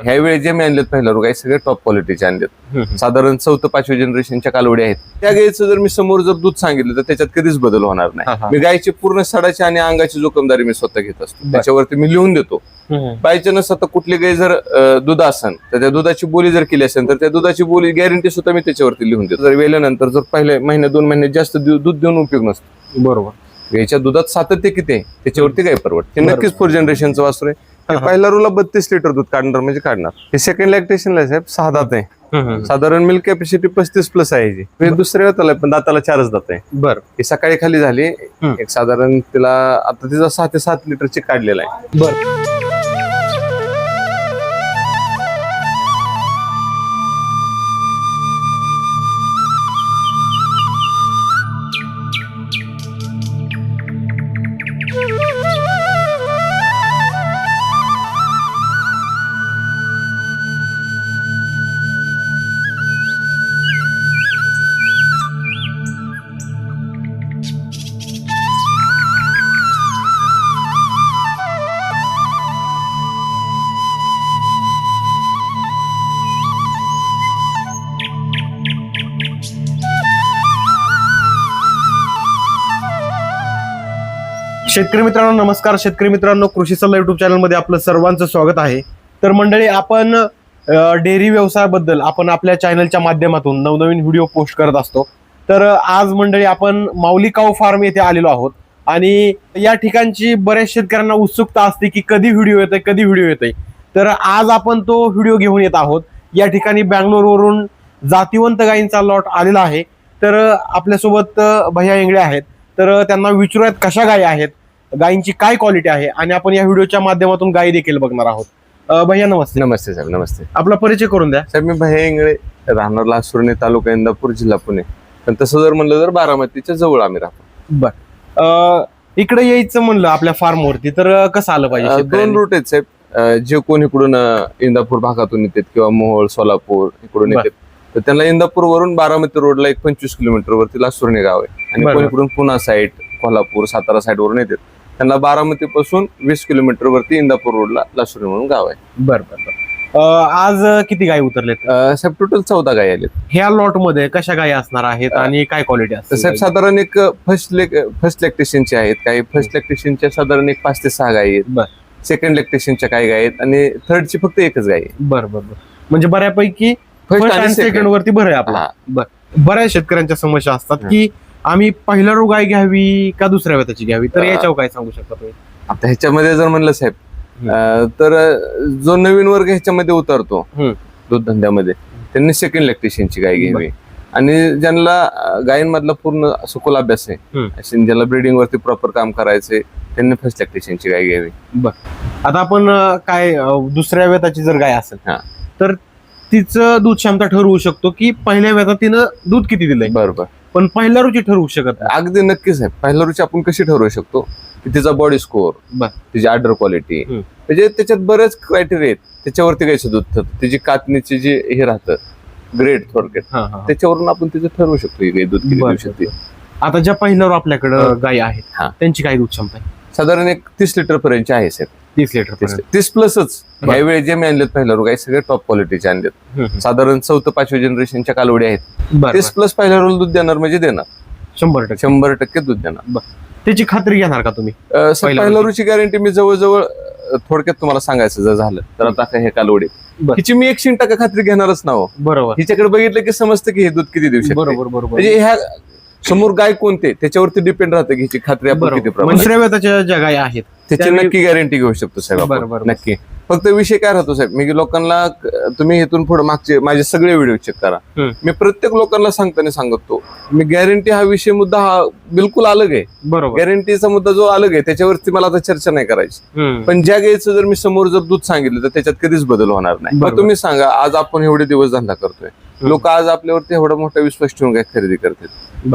ह्यावेळी जे मी आणलेत पहिल्या गाई सगळे टॉप क्वालिटीचे आणलेत. साधारण 4th-5वी जनरेशनच्या कालवडी आहेत. त्या गाईचं जर मी समोर जर दूध सांगितलं तर त्याच्यात कधीच बदल होणार नाही. मी गायची पूर्ण सडाची आणि अंगाची जोखमदारी मी स्वतः घेत असतो. त्याच्यावरती मी लिहून देतो. बायचान्स आता कुठली गाय जर दूध असेल तर त्या दुधाची बोली जर केली असेल तर त्या दुधाची बोली गॅरंटी सुद्धा मी त्याच्यावरती लिहून देतो. जर वेल्यानंतर जर पहिल्या महिन्यात 2 महिन्यात जास्त दूध देऊन उपयोग नसतो. बरोबर. गायच्या दुधात सातत्य किती आहे त्याच्यावरती गाय परवडते. नक्कीच 4th जनरेशनचं वासरू आहे. पहिला रूला 32 लिटर दूध काढणार म्हणजे काढणार. हे सेकंड लॅक्टेशनला साहेब 6 दात आहे. साधारण मिल्क कॅपॅसिटी 35+ आहे. दुसऱ्या दाताला पण दाताला 4च दात आहे. बरं. ही सकाळी खाली झाली एक साधारण तिला आता तिचा 6 ते 7 लिटरची काढलेला आहे. बरं. शेतकरी मित्रांनो नमस्कार. शेतकरी मित्रांनो कृषी सल्ला युट्यूब चॅनलमध्ये आपलं सर्वांचं स्वागत आहे. तर मंडळी आपण डेअरी व्यवसायाबद्दल आपण आपल्या चॅनलच्या माध्यमातून नवनवीन व्हिडिओ पोस्ट करत असतो. तर आज मंडळी आपण माऊली काऊ फार्म येथे आलेलो आहोत आणि या ठिकाणची बऱ्याच शेतकऱ्यांना उत्सुकता असते की कधी व्हिडिओ येतोय. तर आज आपण तो व्हिडिओ घेऊन येत आहोत. या ठिकाणी बँगलोरवरून जातिवंत गायींचा लॉट आलेला आहे. तर आपल्यासोबत भैया इंगळे आहेत. तर त्यांना विचारूयात कशा गायी आहेत, गायींची काय क्वालिटी आहे आणि आपण या व्हिडिओच्या माध्यमातून गायी देखील बघणार आहोत. भैया नमस्ते. नमस्ते साहेब. नमस्ते. आपला परिचय करून द्या. साहेब मी भैया इंगळे, राहणार लासुर्णे, तालुका इंदापूर, जिल्हा पुणे. पण तसं जर म्हणलं तर बारामतीच्या जवळ आम्ही राहतो. बर. इकडे यायचं म्हणलं आपल्या फार्म वरती तर कसं आलं पाहिजे? 2 रूट आहेत साहेब. जे कोण इकडून इंदापूर भागातून येतात किंवा मोहोळ, सोलापूर इकडून येतात तर त्यांना इंदापूर वरून बारामती रोडला एक 25 किलोमीटर वरती लासुर्णे गाव आहे. आणि कोण इकडून पुणा साईड, कोल्हापूर, सातारा साईड वरून येतात त्यांना बारामती पासून 20 किलोमीटर वरती इंदापूर रोडला लासुर्णे म्हणून गाव आहे. बरं. आज किती गायी उतरलेत? साहेब टोटल 14 गायी आलेत. ह्या लॉट मध्ये कशा गायी असणार आहेत आणि काय क्वालिटी असते? साहेब साधारण एक फर्स्ट लॅक्टेशनचे आहेत. काही फर्स्ट लॅक्टेशनच्या साधारण एक 5 ते 6 गायी आहेत. सेकंड लॅक्टेशनच्या काही गायी आहेत आणि थर्डची फक्त एकच गाय आहे. बरं. म्हणजे बऱ्यापैकी फर्स्ट आणि सेकंड वरती बरं आहे आपला. बऱ्याच शेतकऱ्यांच्या समस्या असतात की आम्ही पहिला रो गाय घ्यावी का दुसऱ्या वेताची घ्यावी, तर याच्यावर काय सांगू शकता तुम्ही? आता ह्याच्यामध्ये जर म्हणलं साहेब तर जो नवीन वर्ग ह्याच्यामध्ये उतरतो दूध धंद्यामध्ये त्यांनी सेकंड लॅक्टेशनची गाय घ्यावी. आणि ज्यांना गायींमधला पूर्ण सखोल अभ्यास आहे, ज्याला ब्रीडिंग वरती प्रॉपर काम करायचंय त्यांनी फर्स्ट लॅक्टेशनची गाय घ्यावी. आता आपण काय दुसऱ्या वेताची जर गाय असेल तर तिचं दूध क्षमता ठरवू शकतो की पहिल्या वेतात तिनं दूध किती दिलंय. बरोबर. पण पहिल्या रुची ठरवू शकत नाही. अगदी नक्कीच आहे. पहिल्या रुची आपण कशी ठरवू शकतो की तिचा बॉडी स्कोअर, तिची आर्डर क्वालिटी, म्हणजे त्याच्यात बरेच क्रायटेरिया आहेत. त्याच्यावरती गायचं दूध ठरतं. तिची कातणीची जे हे राहतं ग्रेड थोडक्यात त्याच्यावरून आपण तिचं ठरवू शकतो ही गाय दूध किती देऊ शकते. आता ज्या पहिल्यावर आपल्याकडे गायी आहेत त्यांची काय दूध क्षमता आहे? साधारण एक 30 लिटर पर्यंत आहे साहेब. 30 लिटर 30+च. ह्यावेळी जे मी आणलेत पहिल्या गाई सगळे टॉप क्वालिटीचे आणलेत. साधारण 4th-5वी जनरेशनच्या कालवडी आहेत. 30+ पहिल्या रोल दूध देणार म्हणजे देणार 100% दूध देणार. त्याची खात्री घेणार का तुम्ही? पहिल्या रोची गॅरंटी मी जवळजवळ थोडक्यात तुम्हाला सांगायचं जर झालं तर आता हे कालवडी हिची मी 100% खात्री घेणारच ना. बरोबर. हिच्याकडे बघितलं की समजतं की हे दूध किती देऊ शकते. बरोबर. म्हणजे ह्या समोर गाय कोणते त्याच्यावरती डिपेंड राहतं की हिची खात्री आपण किती प्रमाणात. दुसऱ्या वेताच्या ज्या गाय आहेत त्याची नक्की गॅरंटी घेऊ शकतो साहेब आपण. नक्की. फक्त विषय काय राहतो साहेब, मी लोकांना तुम्ही इथून पुढे मागचे माझे सगळे व्हिडिओ चेक करा. मी प्रत्येक लोकांना सांगताना सांगतो मी गॅरंटी हा विषय मुद्दा हा बिलकुल अलग आहे. बरोबर. गॅरंटीचा मुद्दा जो अलग आहे त्याच्यावरती मला आता चर्चा नाही करायची. पण ज्या गायचं जर मी समोर जर दूध सांगितलं तर त्याच्यात कधीच बदल होणार नाही. मग तुम्ही सांगा आज आपण एवढे दिवस धंदा करतोय, लोक आज आपल्यावरती एवढा मोठा विश्वास ठेवून काय खरेदी करतात.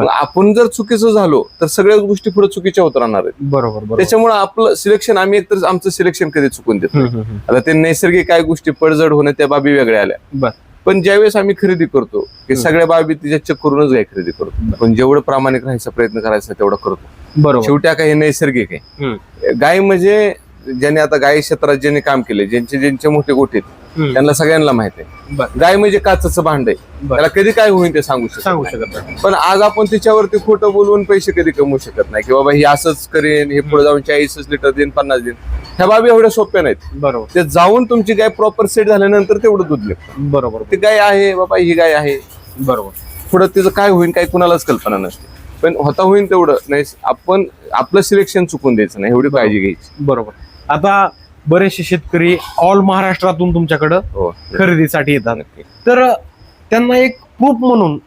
आपण जर चुकीचं झालो तर सगळ्याच गोष्टी पुढे चुकीच्या होत राहणार आहेत. बरोबर. त्याच्यामुळे आपलं सिलेक्शन आम्ही एकतर आमचं सिलेक्शन कधी चुकून देतो. आता ते नैसर्गिक काय गोष्टी पडझड होणं त्या बाबी वेगळ्या आल्या. पण ज्यावेळेस आम्ही खरेदी करतो की सगळ्या बाबी तिच्या चेक करूनच गाय खरेदी करतो. पण जेवढं प्रामाणिक राहायचा प्रयत्न करायचा तेवढा करतो. बरोबर. शेवटी काही नैसर्गिक आहे. गाय म्हणजे ज्याने आता गाय क्षेत्रात ज्याने काम केले, ज्यांचे मोठे गोठे त्यांना सगळ्यांना माहिती आहे. बरं. गाय म्हणजे काचचं भांड आहे, बरं. त्याला कधी काय होईल ते सांगू सांगू शकत शकत नाही. पण आज आपण तिच्यावरती खोटं बोलून पैसे कधी कमवू शकत नाही की बाबा ही असंच करेन, हे पुढे जाऊन 40 लिटर देईन, 50 देईन. ह्या बाबी एवढ्या सोप्या नाहीत. बरोबर ते जाऊन तुमची गाय प्रॉपर सेट झाल्यानंतर तेवढं दूध निघतं. बरोबर ती गाय आहे बाबा, ही गाय आहे, बरोबर. पुढं तिचं काय होईल काय कुणालाच कल्पना नसते. पण होता होईल तेवढं नाही, आपण आपलं सिलेक्शन चुकून द्यायचं नाही, एवढी काळजी घ्यायची. बरोबर. आता बरेचसे शेतकरी ऑल महाराष्ट्रातून तुमच्याकडं हो खरेदीसाठी येतात, नक्की. तर त्यांना एक प्रूफ म्हणून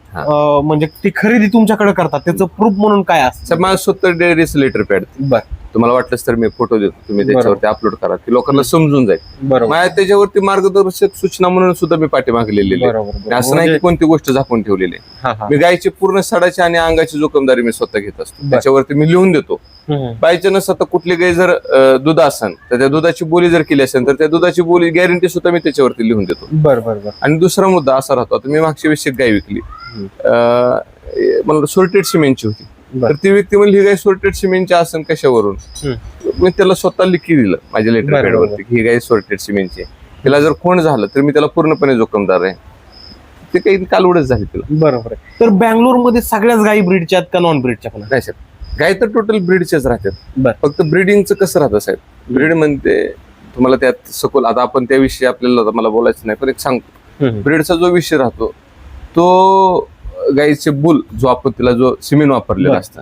म्हणजे ती खरेदी तुमच्याकडे करतात त्याचं प्रूफ म्हणून काय असतं? माझं स्वतः डेअरीच लेटर पॅड, बर तुम्हाला वाटलंच तर मी फोटो देतो, तुम्ही त्याच्यावरती अपलोड करा की लोकांना समजून जाईल. बरोबर माझ्या त्याच्यावरती मार्गदर्शक सूचना म्हणून सुद्धा मी पाठीमागे लिहिलेली आहे. बरोबर. असं नाही की कोणती गोष्ट झाकून ठेवलेली आहे. हा, हा. मी गायची पूर्ण सडाची आणि अंगाची जोखमदारी मी स्वतः घेत असतो, त्याच्यावरती मी लिहून देतो. बायचान्स आता कुठली गाय जर दूध असेल तर त्या दुधाची बोली जर केली असेल तर त्या दुधाची बोली गॅरंटी सुद्धा मी त्याच्यावरती लिहून देतो. बर बर बर. आणि दुसरा मुद्दा असा राहतो, आता मी मागच्या वेळेस एक गाय विकली, मला सोर्टेड सिमेंटची होती. तर ती व्यक्ती म्हणली ही गाय सोर्टेड सिमेंटची असेल कशावरून, मी त्याला स्वतः लिखी दिलं माझ्या लेटर पॅड वरती की ही गाय सोर्टेड सिमेंटची आहे, तिला जर कोण झालं तर मी त्याला पूर्णपणे जोखमदार आहे. ते काही कालवडच झाली तिला. बरोबर आहे. तर बँगलोरमध्ये सगळ्याच गायी ब्रीडच्या आहेत का नॉन ब्रीडच्या पण? नाही साहेब, गाय तर टोटल ब्रीडचेच राहतात. बर. फक्त ब्रीडिंगचं कसं राहतं साहेब, ब्रीड म्हणते तुम्हाला त्यात सखोल, आता आपण त्याविषयी आपल्याला मला बोलायचं नाही, पण एक सांगतो. ब्रीडचा जो विषय राहतो तो गायीचे बुल जो आपण तिला जो सिमेंट वापरलेलं असतं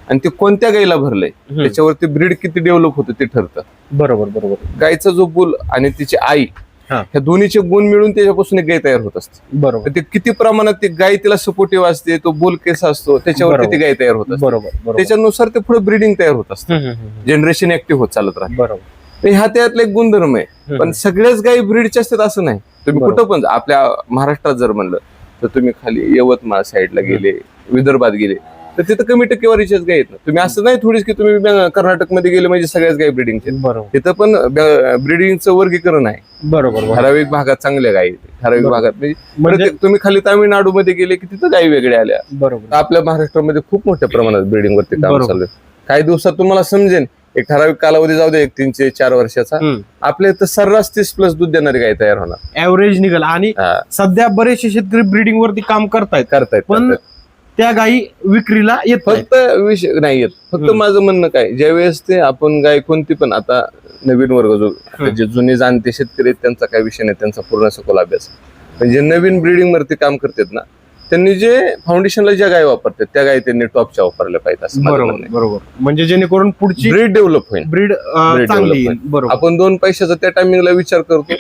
आणि ते कोणत्या गायीला भरलंय त्याच्यावरती ब्रीड किती डेव्हलप होतं ते ठरतं. बरोबर बरोबर. गायचा जो बुल आणि तिची आई ह्या दोन्हीचे गुण मिळून त्याच्यापासून एक गाय तयार होत असते. बरोबर. ते किती प्रमाणात ती गाय तिला सपोर्टिव्ह असते, तो बुल केस असतो त्याच्यावरती ती गाय तयार होत असते. बरोबर. त्याच्यानुसार ते पुढे ब्रीडिंग तयार होत असतं, जनरेशन ऍक्टिव्ह होत चालत राहते. बरोबर. ह्या त्यातला एक गुणधर्म आहे. पण सगळ्याच गायी ब्रीडच्या असतात असं नाही. तुम्ही कुठं पण आपल्या महाराष्ट्रात जर म्हणलं तर तुम्ही खाली यवतमाळ साईडला गेले, विदर्भात गेले तर तिथं कमी टक्केवारीच्याच गायी आहेत ना. तुम्ही असं नाही थोडीच की तुम्ही कर्नाटकमध्ये गेले म्हणजे सगळ्याच गायी ब्रीडिंगचे. बरोबर. तिथं पण ब्रीडिंगचं वर्गीकरण आहे. बरोबर. ठराविक भागात चांगल्या गायी, ठराविक भागात म्हणजे तुम्ही खाली तामिळनाडूमध्ये गेले की तिथं गायी वेगळ्या आल्या. बरोबर. आपल्या महाराष्ट्रामध्ये खूप मोठ्या प्रमाणात ब्रीडिंग वरती काम चालू आहे. काही दिवसात तुम्हाला समजेल, एक ठराविक कालावधी जाऊ दे, 3 ते 4 वर्षाचा, आपल्या इथं सर्रास 30+ दूध देणारी गाय तयार होणार, ऍव्हरेज निघाल. आणि सध्या बरेचसे शेतकरी ब्रीडिंग वरती काम करतायत पण त्या गायी विक्रीला येत फक्त विषय नाही येत. फक्त माझं म्हणणं काय, ज्यावेळेस ते आपण गाय कोणती पण, आता नवीन वर्ग जो जे जुने जाणते शेतकरी त्यांचा काय विषय नाही, त्यांचा पूर्ण सखोल अभ्यास. पण जे नवीन ब्रीडिंग वरती काम करतात ना, त्यांनी जे फाउंडेशनला ज्या गाय वापरतात त्या गाय त्यांनी टॉपच्या वापरल्या पाहिजे असं माझं म्हणणं आहे. बरोबर. म्हणजे जेणेकरून पुढची ब्रीड डेव्हलप होईल, ब्रीड चांगली येईल. बरोबर. आपण 2 पैशाचा त्या टायमिंगला विचार करतो,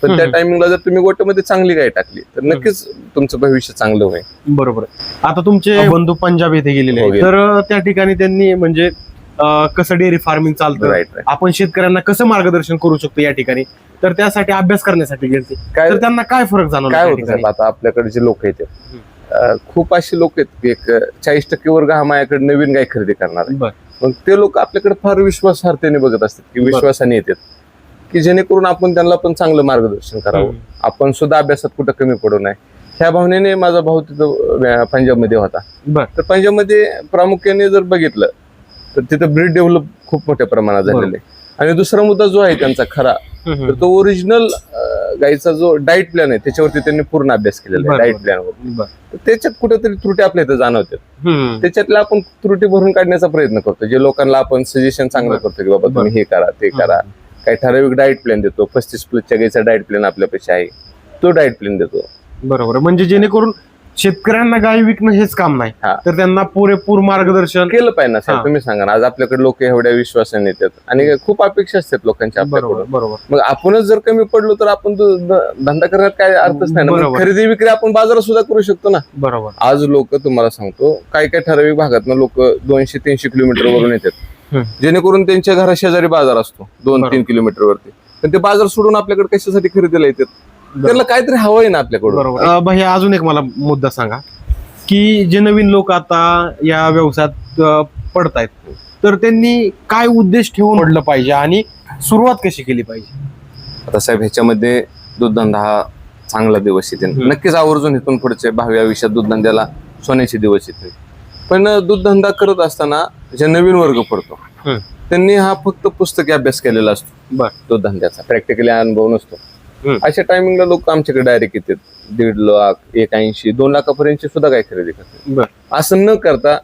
पण त्या टायमिंगला जर तुम्ही गोट्यामध्ये चांगली गाय टाकली तर नक्कीच तुमचं भविष्य चांगलं होईल. बरोबर. आता तुमचे बंधू पंजाब येथे गेलेले आहेत, तर त्या ठिकाणी त्यांनी म्हणजे कसं डेअरी फार्मिंग चालतं, आपण शेतकऱ्यांना कसं मार्गदर्शन करू शकतो या ठिकाणी, तर त्यासाठी अभ्यास करण्यासाठी गेले, तर त्यांना काय फरक जाणवला? काय होतं आता आपल्याकडे जे लोक आहेत खूप असे लोक आहेत की एक 40% वर्ग हा माझ्याकडे नवीन गाय खरेदी करणार आहे. मग ते लोक आपल्याकडे फार विश्वासार्हतेने बघत असतात की विश्वासाने येतात, की जेणेकरून आपण त्यांना पण चांगलं मार्गदर्शन करावं, आपण सुद्धा अभ्यासात कुठं कमी पडू नये. ह्या भावनेने माझा भाऊ तिथं पंजाबमध्ये होता. तर पंजाबमध्ये प्रामुख्याने जर बघितलं तर तिथं ब्रीड डेव्हलप खूप मोठ्या प्रमाणात झालेलं आहे. आणि दुसरा मुद्दा जो आहे त्यांचा खरा, तर तो ओरिजिनल गायचा जो डाएट प्लॅन आहे त्याच्यावरती त्यांनी पूर्ण अभ्यास केलेला आहे. डाएट प्लॅनवर त्याच्यात कुठेतरी त्रुटी आपल्या इथं जाणवतात, त्याच्यातल्या आपण त्रुटी भरून काढण्याचा प्रयत्न करतो. जे लोकांना आपण सजेशन चांगलं करतो की बाबा तुम्ही हे करा ते करा, काही ठराविक डाएट प्लॅन देतो. 35+ गायचा डाएट प्लॅन आपल्यापेक्षा आहे, तो डाएट प्लॅन देतो. बरोबर. म्हणजे जेणेकरून शेतकऱ्यांना गाय विकणं हेच काम नाही, तर त्यांना पुरेपूर मार्गदर्शन केलं पाहिजे ना साहेब. तुम्ही सांगा ना, आज आपल्याकडे लोक एवढ्या विश्वासाने येतात आणि खूप अपेक्षा असतात लोकांच्या आपल्याकडून. बरोबर. मग आपणच जर कमी पडलो तर आपण धंदा करण्यात काय अर्थच नाही ना. खरेदी विक्री आपण बाजारात सुद्धा करू शकतो ना. बरोबर. आज लोक, तुम्हाला सांगतो, काही ठराविक भागात लोक 200-300 किलोमीटर वरून येतात, जेणेकरून त्यांच्या घराशेजारी बाजार असतो 2-3 किलोमीटर वरती, पण ते बाजार सोडून आपल्याकडे कशासाठी खरेदीला येतात? त्याला काहीतरी हवं आहे ना आपल्याकडून. बरोबर. भैया, अजून एक मला मुद्दा सांगा की जे नवीन लोक आता या व्यवसायात पडतायत, तर त्यांनी काय उद्देश ठेवून पडलं पाहिजे आणि सुरुवात कशी केली पाहिजे? आता साहेब, ह्याच्यामध्ये दूधधंदा हा चांगला दिवस येते, नक्कीच आवर्जून इथून पुढचे भावी आयुष्यात दूधधंद्याला सोन्याचे दिवस येते. पण दूधधंदा करत असताना जे नवीन वर्ग पडतो त्यांनी हा फक्त पुस्तकी अभ्यास केलेला असतो दूधधंद्याचा, प्रॅक्टिकली अनुभव नसतो. अशा टायमिंगला लोक आमच्याकडे डायरेक्ट येतात 1.5 लाख 1.80 2 लाखापर्यंत सुद्धा गाय खरेदी करतात. असं न करता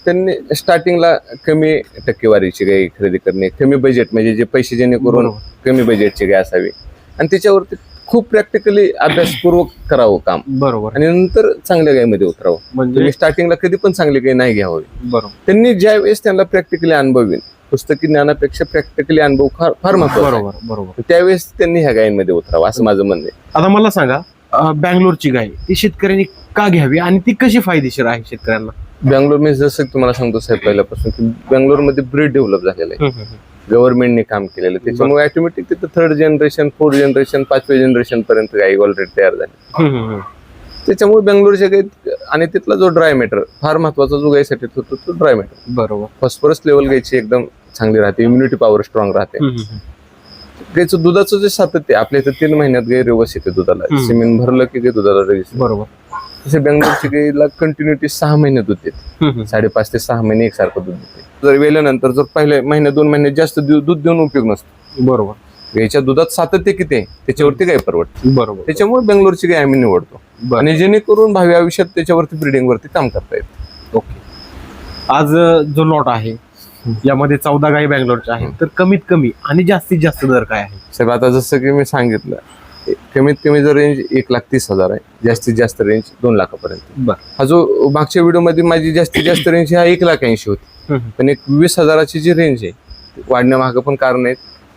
त्यांनी स्टार्टिंगला कमी टक्केवारीची गाय खरेदी करणे, कमी बजेट म्हणजे जे पैसे जेणेकरून कमी बजेटची गाय असावी आणि त्याच्यावरती खूप प्रॅक्टिकली अभ्यासपूर्वक करावं काम. बरोबर. आणि नंतर चांगल्या गायमध्ये उतरावं. म्हणजे स्टार्टिंगला कधी पण चांगली गाय नाही घ्यावी. बरोबर. त्यांनी ज्या वेळेस त्यांना प्रॅक्टिकली अनुभव येईल, पुस्तकी ज्ञानापेक्षा प्रॅक्टिकली अनुभव फार महत्त्वाचा आहे. बरोबर. त्यावेळेस त्यांनी ह्या गायींमध्ये उतरावं असं माझं म्हणणं आहे. आता मला सांगा, बँगलोरची गाय ती शेतकऱ्यांनी का घ्यावी आणि ती कशी फायदेशीर आहे शेतकऱ्यांना? बँगलोर मी जसं तुम्हाला सांगतो साहेब पहिल्यापासून की बँगलोरमध्ये ब्रीड डेव्हलप झालेलं आहे, गव्हर्नमेंटने काम केलेलं, त्याच्यामुळे ऑटोमॅटिक तिथं 3rd जनरेशन 4th जनरेशन 5व्या जनरेशन पर्यंत गायी ऑलरेडी तयार झाली. त्याच्यामुळे बँगलोरच्या गायीत आणि तिथला जो ड्राय मॅटर फार महत्वाचा जो गायीसाठी होतो तो ड्राय मॅटर. बरोबर. फॉस्फरस लेवल गायची एकदम चांगली राहते, इम्युनिटी पॉवर स्ट्रॉंग राहते. गायचं दुधाचं जे सातत्य आपल्या इथं 3 महिन्यात गाय रिवर्स येते दुधाला, सिमेंट भरलं की गाय दुधाला रिवर्स. बरोबर. तसे बँगलोरची गायीला कंटिन्युटी 6 महिने दूध देते, 5.5 ते 6 महिने एकसारखं दूध देते. जर वेल्यानंतर जर पहिले महिने 2 महिने जास्त दूध देऊन उपयोग नसतो. बरोबर. गायच्या दुधात सातत्य किती आहे त्याच्यावरती गाय परवडते. बरोबर. त्याच्यामुळे बँगलोरची गाय आम्ही निवडतो आणि जेणेकरून भावी आयुष्यात त्याच्यावरती ब्रीडिंग वरती काम करता येतं. ओके. आज जो लॉट आहे यामध्ये 14 गायी बँगलोरच्या आहेत, तर कमीत कमी आणि जास्तीत जास्त दर काय आहे? साहेब आता जसं की मी सांगितलं, कमीत कमी जर रेंज 1,30,000 आहे, जास्तीत जास्त रेंज 2 लाखापर्यंत. हा जो मागच्या व्हिडिओमध्ये माझी जास्तीत जास्त रेंज हा 1,80,000 होती, पण एक 20,000ची जी रेंज आहे वाढण्यामागं पण कारण आहेत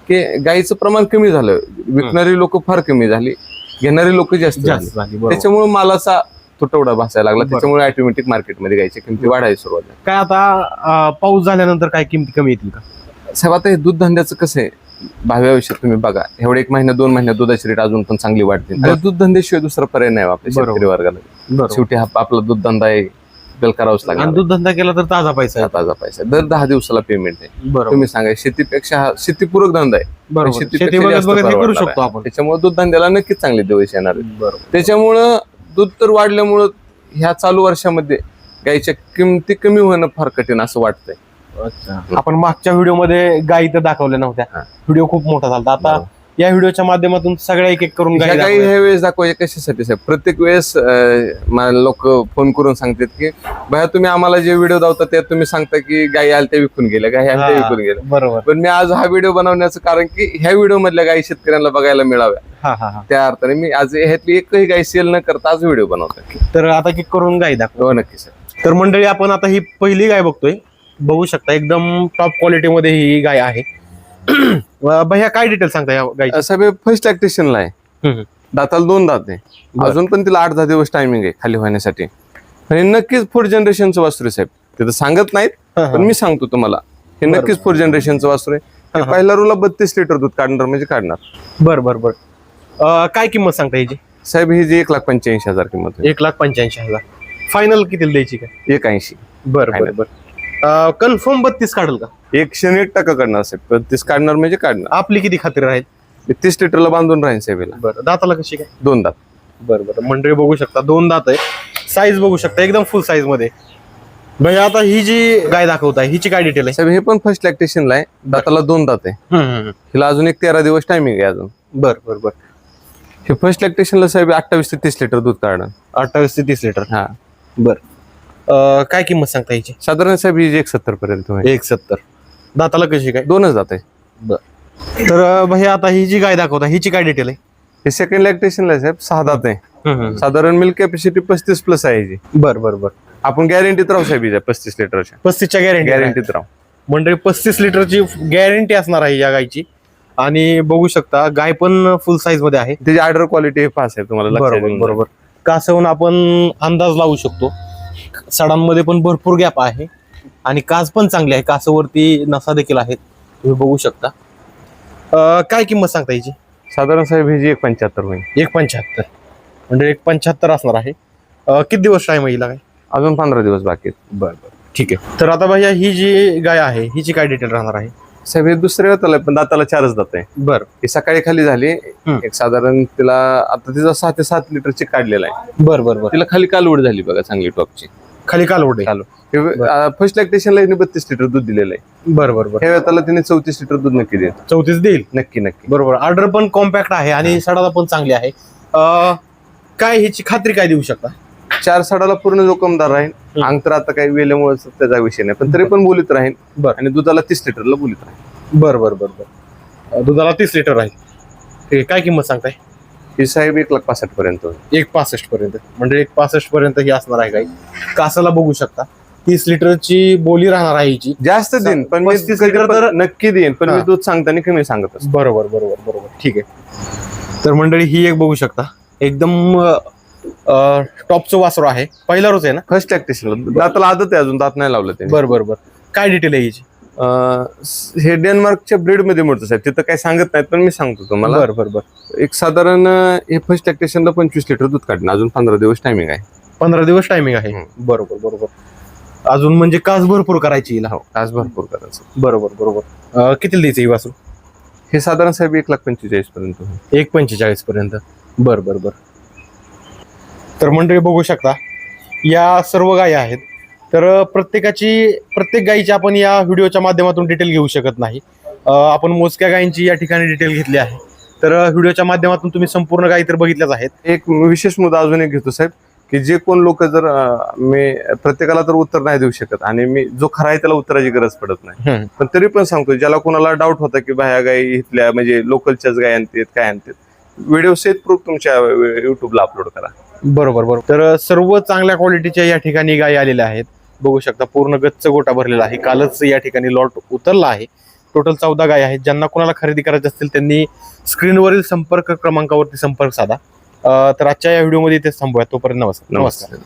की गायीचं प्रमाण कमी झालं, विकणारी लोक फार कमी झाली, घेणारी लोक जास्त झाली. त्याच्यामुळे मालाचा तुटवडा भासायला लागला, त्याच्यामुळे ऑटोमॅटिक मार्केटमध्ये गायची किमती वाढायला सुरुवात झाली. काय आता पाऊस झाल्यानंतर काय किमती कमी येतील का? साहेब आता हे दूध धंद्याचं कसं आहे, भावी आयुष्यात तुम्ही बघा एवढे 1 महिना 2 महिन्यात दुधाची रेट अजून पण चांगली वाढते. दूध धंद्याशिवाय दुसरा पर्याय नाही आपल्या शेतकरी वर्गाला. शेवटी हा आपला दूध धंदा आहे, आपल्याला करावंच लागेल. दूध धंदा केला तर ताजा पैसा दर 10 दिवसाला पेमेंट आहे. तुम्ही सांगा शेतीपेक्षा हा शेतीपूरक धंदा आहे, शेतीपेक्षा जास्त करू शकतो आपण. त्याच्यामुळे दूध धंद्याला नक्कीच चांगले दिवस येणार आहेत. त्याच्यामुळं दूध तर वाढल्यामुळं ह्या चालू वर्षामध्ये गायीच्या किमती कमी होणं फार कठीण असं वाटतंय. आपण मागच्या व्हिडिओमध्ये गायी तर दाखवल्या नव्हत्या, व्हिडिओ खूप मोठा झाला. आता या व्हिडिओच्या माध्यमातून सगळ्या एक एक करून गायी ह्या वेळेस दाखवायचे कशासाठी साहेब? प्रत्येक वेळेस लोक फोन करून सांगतात की भैया तुम्ही आम्हाला जे व्हिडिओ दावता त्यात तुम्ही सांगता की गायी आल्या त्या विकून गेल्या, गायी आल्या त्या विकून गेल्या. बरोबर. पण मी आज हा व्हिडिओ बनवण्याचं कारण की ह्या व्हिडिओ मधल्या गायी शेतकऱ्यांना बघायला मिळाव्या, त्या अर्थाने मी आज ह्यातली एकही गाय सेल न करता आज व्हिडिओ बनवतो. तर आता किक करून गायी दाखव. नक्की सर. तर मंडळी आपण आता ही पहिली गाय बघतोय, बघू शकता एकदम टॉप क्वालिटी मध्ये ही गाय आहे. भैया काय डिटेल सांगता या गायची? साहेब फर्स्ट लॅक्टेशनला आहे, दाताला 2 दात आहे, अजून पण तिला 8-10 दिवस टायमिंग आहे खाली होण्यासाठी. आणि नक्कीच 4th जनरेशनचं वासरू साहेब, ते तर सांगत नाहीत पण मी सांगतो तुम्हाला, हे नक्कीच 4th जनरेशनचं वासरू आहे. पहिला रूला 32 लिटर दूध काढणार म्हणजे काढणार. बर बर बर. काय किंमत सांगता याची? साहेब ही जी 1,85,000 किंमत आहे. 1,85,000. फायनल किती द्यायची काय? 1,80. बर बर बर. कन्फर्म 32 काढल का? 101% काढणार साहेब, 32 काढणार म्हणजे काढणार. आपली किती खात्री राहील? 30 लिटरला बांधून राहील साहेब. बरं. दाताला कशी काय? 2 दात. बरं बरं. मंडळी बघू शकता 2 दात आहे, साईज बघू शकता एकदम फुल साईज मध्ये. भैया आता ही जी गाय दाखवत आहे हिची काय डिटेल आहे? साहेब हे पण फर्स्ट लॅक्टेशनला आहे, दाताला 2 दात आहे, हिला अजून 13 दिवस टायमिंग आहे अजून. बर बर बर. हे फर्स्ट लॅक्टेशनला साहेब 28 ते 30 लिटर दूध काढणार. 28 ते 30 लिटर. हा. बर. काय किंमत सांगता याची? साधारण साहेब ही 170 पर्यंत. 170. दाताला कशी काय? 2च दात आहे. बर. तर भैया आता ही जी गाय दाखवता हिची काय डिटेल आहे? हे सेकंड लॅक्टेशनला साहेब 6 दात आहे, साधारण मिल्क कॅपॅसिटी 35+ आहे हिची. बर बर बर. आपण गॅरंटीत राहू साहेब हिच्या 35 लिटरच्या. 35च्या गॅरंटीत राहू. म्हणजे 35 लिटरची गॅरंटी असणार आहे या गायची. आणि बघू शकता गाय पण फुल साईज मध्ये आहे. त्याची ऑर्डर क्वालिटी हे फास्ट आहे, तुम्हाला लक्षात येईल. बरोबर. कासवून आपण अंदाज लावू शकतो. सडांमध्ये पण भरपूर गॅप आहे आणि कास पण चांगली आहे, कासवरती नसा देखील आहेत, तुम्ही बघू शकता. काय किंमत सांगता याची? साधारण साहेब ही 175 होईल. 175 म्हणजे 175 असणार आहे. किती दिवस टाइम येईल काय? अजून 15 दिवस बाकी आहेत. बरं बरं ठीक आहे. तर आता भैया ही जी गाय आहे हिची काय डिटेल राहणार आहे? साहेब हे दुसऱ्या दाताला, पण दाताला 4च दात आहे. बरं. ही सकाळी खाली झाली एक साधारण तिला आता तिचा 6 ते 7 लिटरची काढलेला आहे. बरं बरं बरं. तिला खाली कालवड झाली बघा चांगली टॉपची. खाली कालवड आहे. चालू फर्स्ट लॅक्टेशनला हिने 32 लिटर दूध दिलेलं आहे. बरोबर. ह्या वेळेला तिने 34 लिटर दूध नक्की देईल. 34 देईल. नक्की नक्की. बरोबर. ऑर्डर पण कॉम्पॅक्ट आहे आणि सडाला पण चांगली आहे. काय ह्याची खात्री काय देऊ शकता? 4 सडाला पूर्ण जोखमदार राहील. अंतर आता काही वेळेमुळे त्याचा विषय नाही, पण तरी पण बोलीत राहील. बरं. आणि दुधाला 30 लिटरला बोलीत राहील. बरोबर. दुधाला 30 लिटर राहील. ठीक आहे. काय किंमत सांगताय? ही साहेब 1,65,000 पर्यंत होईल. 1,65 पर्यंत म्हणजे 1,65 पर्यंत ही असणार आहे. काही कासाला बघू शकता 30 लिटरची बोली राहणार आहे हिची. जास्त देईन पण मी 35 लिटर तर नक्की देईन, पण मी दूध सांगताना कमी सांगत असतो. बरोबर. ठीक आहे. तर मंडळी ही एक बघू शकता एकदम टॉपचं वासरू आहे. पहिला रोज आहे ना? फर्स्ट लॅक्टेशनला दाताला आदत आहे, अजून दात नाही लावलं ते. बरोबर. काय डिटेल आहे हिची? हे डेन्मार्कच्या ब्रीड मध्ये मिळतं साहेब, तिथं काही सांगत नाहीत पण मी सांगतो तुम्हाला. बरोबर. एक साधारण हे फर्स्ट लॅक्टेशनला 25 लिटर दूध काढणं, अजून 15 दिवस टायमिंग आहे. 15 दिवस टायमिंग आहे. बरोबर. अजून म्हणजे कास भरपूर करायची हिला. हो, तास भरपूर करायचं. बरोबर. किती द्यायचं ही वासरू? हे साधारण साहेब 1,45,000 पर्यंत. 1,45 पर्यंत. बरोबर. तर मंडळी बघू शकता या सर्व गायी आहेत. तर प्रत्येक गायीची आपण या व्हिडिओच्या माध्यमातून डिटेल घेऊ शकत नाही. आपण मोजक्या गायींची या ठिकाणी डिटेल घेतली आहे. तर व्हिडिओच्या माध्यमातून तुम्ही संपूर्ण गायी तर बघितल्याच आहेत. एक विशेष मुद्दा अजून एक घेतो साहेब, की जे कोण लोक जर मी प्रत्येकाला तर उत्तर नाही देऊ शकत आणि मी जो खरा आहे त्याला उत्तराची गरज पडत नाही, पण तरी पण सांगतो ज्याला कोणाला डाऊट होता की बाया गायी इथल्या म्हणजे लोकलच्याच गाय आणतात काय आणतात, व्हिडिओ सेट प्रूफ तुमच्या युट्यूबला अपलोड करा. बरोबर. तर सर्व चांगल्या क्वालिटीच्या या ठिकाणी गायी आलेल्या आहेत. बघू शकता पूर्ण गच्च गोटा भरलेला आहे. कालच या ठिकाणी लॉट उतरला आहे. टोटल 14 गायी आहेत. ज्यांना कोणाला खरेदी करायची असतील त्यांनी स्क्रीनवरील संपर्क क्रमांकावरती संपर्क साधा. तर आजच्या या व्हिडिओमध्ये इथेच थांबूया. तोपर्यंत नमस्कार.